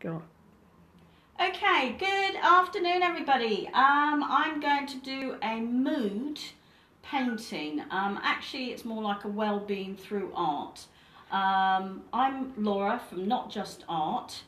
Go. Okay, good afternoon everybody. I'm going to do a mood painting. Actually it's more like a well-being through art. I'm Laura from Not Just Art,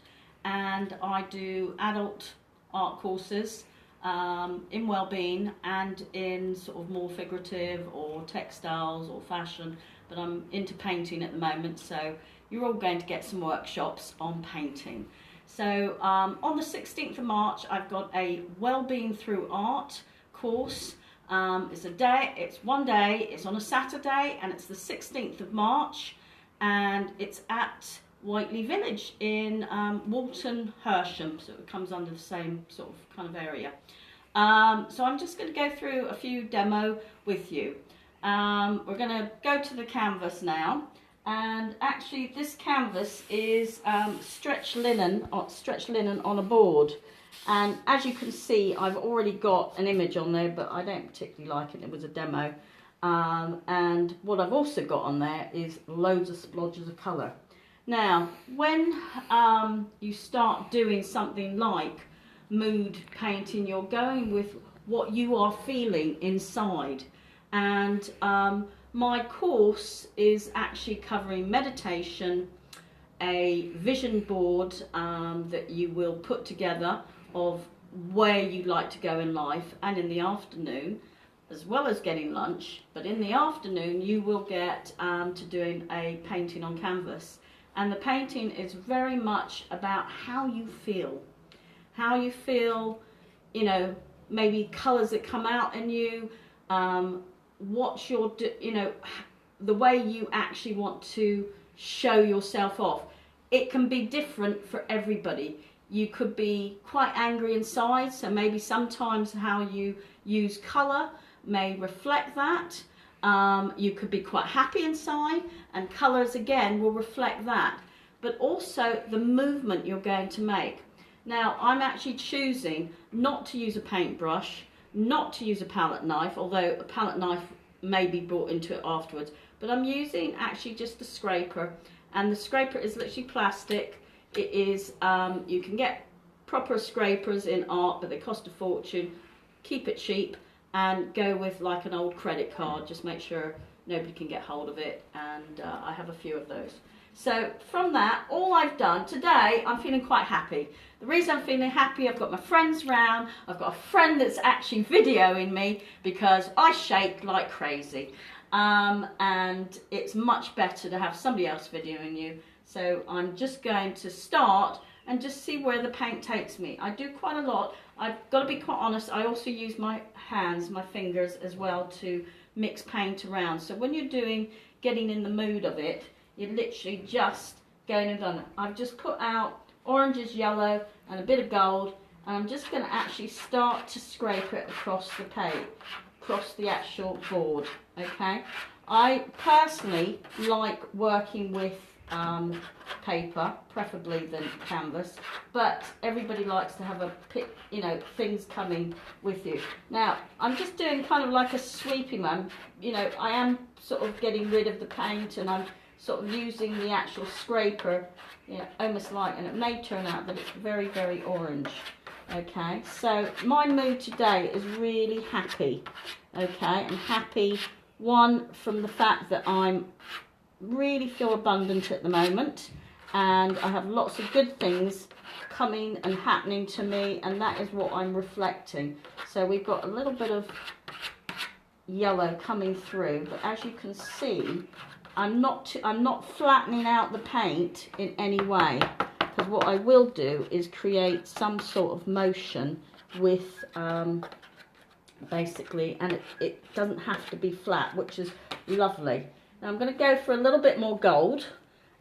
and I do adult art courses in well-being and in sort of more figurative or textiles or fashion, but I'm into painting at the moment, so you're all going to get some workshops on painting. So on the 16th of March, I've got a Wellbeing Through Art course. It's one day, it's on a Saturday, and it's the 16th of March, and it's at Whiteley Village in Walton Hersham, so it comes under the same sort of kind of area. So I'm just going to go through a few demo with you. We're going to go to the canvas now. And actually this canvas is stretch linen on a board, and as you can see I've already got an image on there, but I don't particularly like it. It was a demo, and what I've also got on there is loads of splodges of colour. Now when you start doing something like mood painting, you're going with what you are feeling inside, and my course is actually covering meditation, a vision board that you will put together of where you'd like to go in life, and in the afternoon, as well as getting lunch, but in the afternoon you will get to doing a painting on canvas. And the painting is very much about how you feel, you know, maybe colours that come out in you, what's your, you know, the way you actually want to show yourself off. It can be different for everybody. You could be quite angry inside, so maybe sometimes how you use colour may reflect that. You could be quite happy inside, and colours again will reflect that, but also the movement you're going to make. Now I'm actually choosing not to use a paintbrush, not to use a palette knife, although a palette knife may be brought into it afterwards, but I'm using actually just a scraper, and the scraper is literally plastic. It is, you can get proper scrapers in art, but they cost a fortune. Keep it cheap and go with like an old credit card, just make sure nobody can get hold of it, and I have a few of those. So from that, all I've done today, I'm feeling quite happy. The reason I'm feeling happy, I've got my friends round, I've got a friend that's actually videoing me because I shake like crazy. And it's much better to have somebody else videoing you. So I'm just going to start and just see where the paint takes me. I do quite a lot. I've got to be quite honest, I also use my hands, my fingers as well to mix paint around. So when you're getting in the mood of it, you're literally just going and done it. I've just put out oranges, yellow and a bit of gold, and I'm just going to actually start to scrape it across the paint, across the actual board. Okay, I personally like working with paper, preferably than canvas, but everybody likes to have you know, things coming with you. Now I'm just doing kind of like a sweeping one. You know, I am sort of getting rid of the paint, and I'm sort of using the actual scraper, you know, almost like, and it may turn out that it's very, very orange. Okay, so my mood today is really happy. Okay, I'm happy, one, from the fact that I'm really feel abundant at the moment, and I have lots of good things coming and happening to me, and that is what I'm reflecting. So we've got a little bit of yellow coming through, but as you can see, I'm not flattening out the paint in any way, because what I will do is create some sort of motion with basically, and it doesn't have to be flat, which is lovely. Now I'm going to go for a little bit more gold,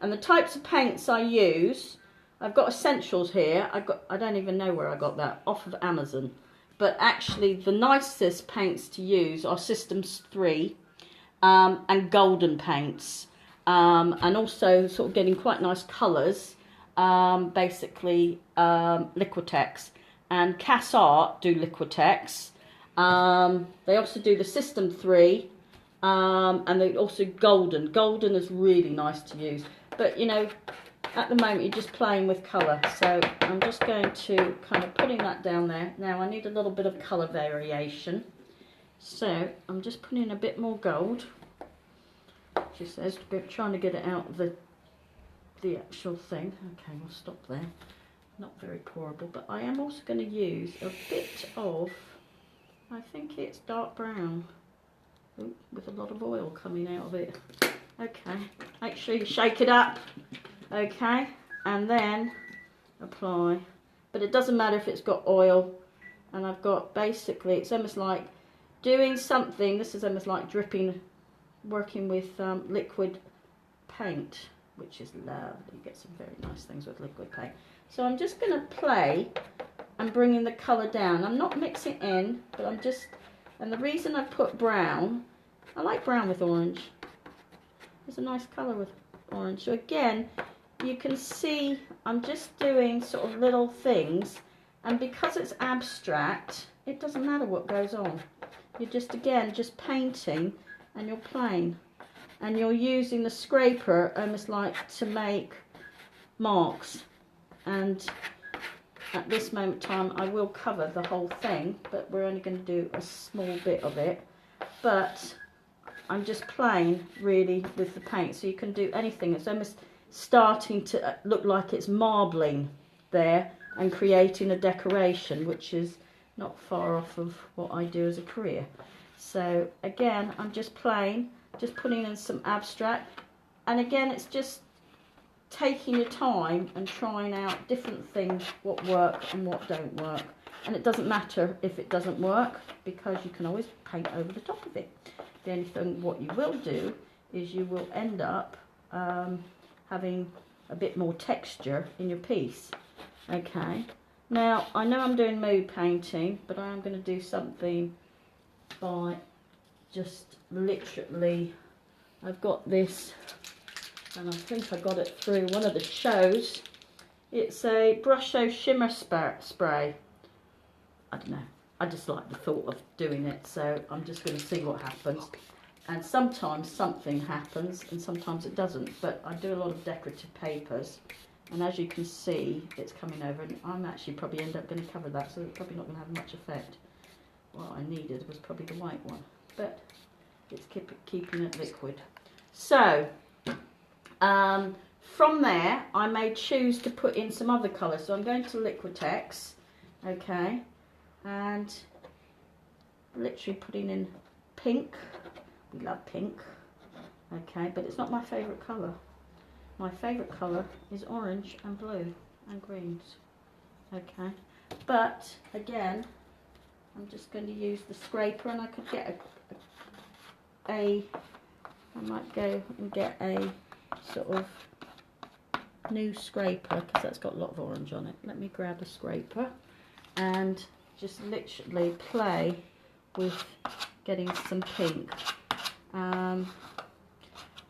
and the types of paints I use, I've got essentials here. I don't even know where I got that, off of Amazon, but actually the nicest paints to use are Systems 3 and golden paints, and also sort of getting quite nice colours, basically Liquitex, and Cass Art do Liquitex. They also do the System 3, and they also golden. Golden is really nice to use, but you know, at the moment you're just playing with colour, so I'm just going to kind of putting that down there. Now I need a little bit of colour variation, so I'm just putting in a bit more gold. She says, trying to get it out of the actual thing. Okay, we'll stop there. Not very pourable, but I am also going to use a bit of, I think it's dark brown. Ooh, with a lot of oil coming out of it. Okay, make sure you shake it up. Okay, and then apply. But it doesn't matter if it's got oil. And I've got basically, it's almost like doing something. This is almost like dripping, working with liquid paint, which is lovely. You get some very nice things with liquid paint. So I'm just going to play and bringing the colour down. I'm not mixing in, but I'm just, and the reason I put brown, I like brown with orange. It's a nice colour with orange. So again, you can see I'm just doing sort of little things, and because it's abstract, it doesn't matter what goes on. You're just, again, just painting and you're playing. And you're using the scraper almost like to make marks. And at this moment in time, I will cover the whole thing, but we're only going to do a small bit of it. But I'm just playing really with the paint, so you can do anything. It's almost starting to look like it's marbling there and creating a decoration, which is not far off of what I do as a career. So again, I'm just playing, just putting in some abstract, and again it's just taking your time and trying out different things, what work and what don't work. And it doesn't matter if it doesn't work, because you can always paint over the top of it. The only thing what you will do is you will end up having a bit more texture in your piece. Okay, now I know I'm doing mood painting, but I am going to do something by just literally, I've got this, and I think I got it through one of the shows. It's a brush show shimmer spray. I don't know, I just like the thought of doing it, so I'm just going to see what happens. And sometimes something happens and sometimes it doesn't, but I do a lot of decorative papers, and as you can see it's coming over, and I'm actually probably end up going to cover that, so it's probably not going to have much effect. What I needed was probably the white one, but it's keeping it liquid. So from there I may choose to put in some other colours, so I'm going to Liquitex, okay, and literally putting in pink. We love pink, okay, but it's not my favourite colour. My favourite colour is orange and blue and greens, okay, but again I'm just going to use the scraper, and I could get I might go and get a sort of new scraper, because that's got a lot of orange on it. Let me grab a scraper and just literally play with getting some pink.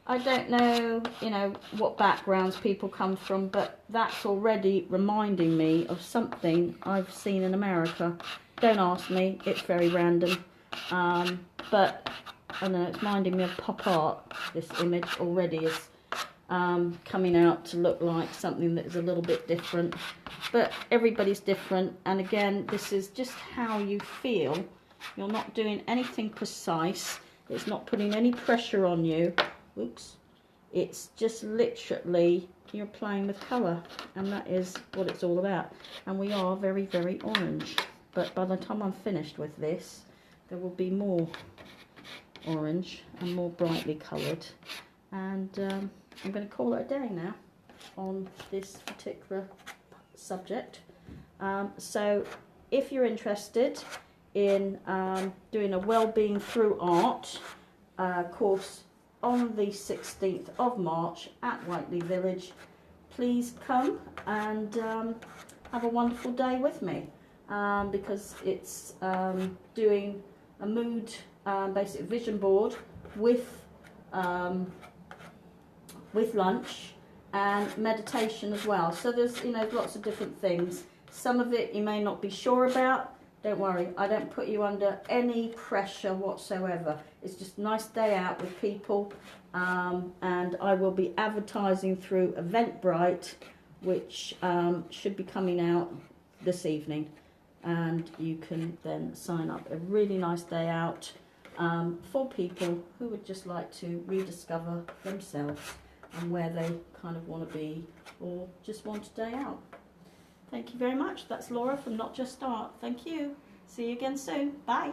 I don't know, you know, what backgrounds people come from, but that's already reminding me of something I've seen in America. Don't ask me, it's very random, but I don't know, it's reminding me of pop art. This image already is coming out to look like something that is a little bit different, but everybody's different, and again, this is just how you feel. You're not doing anything precise. It's not putting any pressure on you. Oops. It's just literally, you're playing with colour, and that is what it's all about. And we are very, very orange. But by the time I'm finished with this, there will be more orange and more brightly coloured. And I'm going to call it a day now on this particular subject. So if you're interested in doing a Wellbeing Through Art course on the 16th of March at Whiteley Village, please come and have a wonderful day with me, because it's doing a mood basic vision board with lunch and meditation as well. So there's, you know, lots of different things. Some of it you may not be sure about. Don't worry, I don't put you under any pressure whatsoever. It's just a nice day out with people, and I will be advertising through Eventbrite, which should be coming out this evening, and you can then sign up. A really nice day out for people who would just like to rediscover themselves and where they kind of want to be, or just want a day out. Thank you very much. That's Laura from Not Just Art. Thank you. See you again soon. Bye.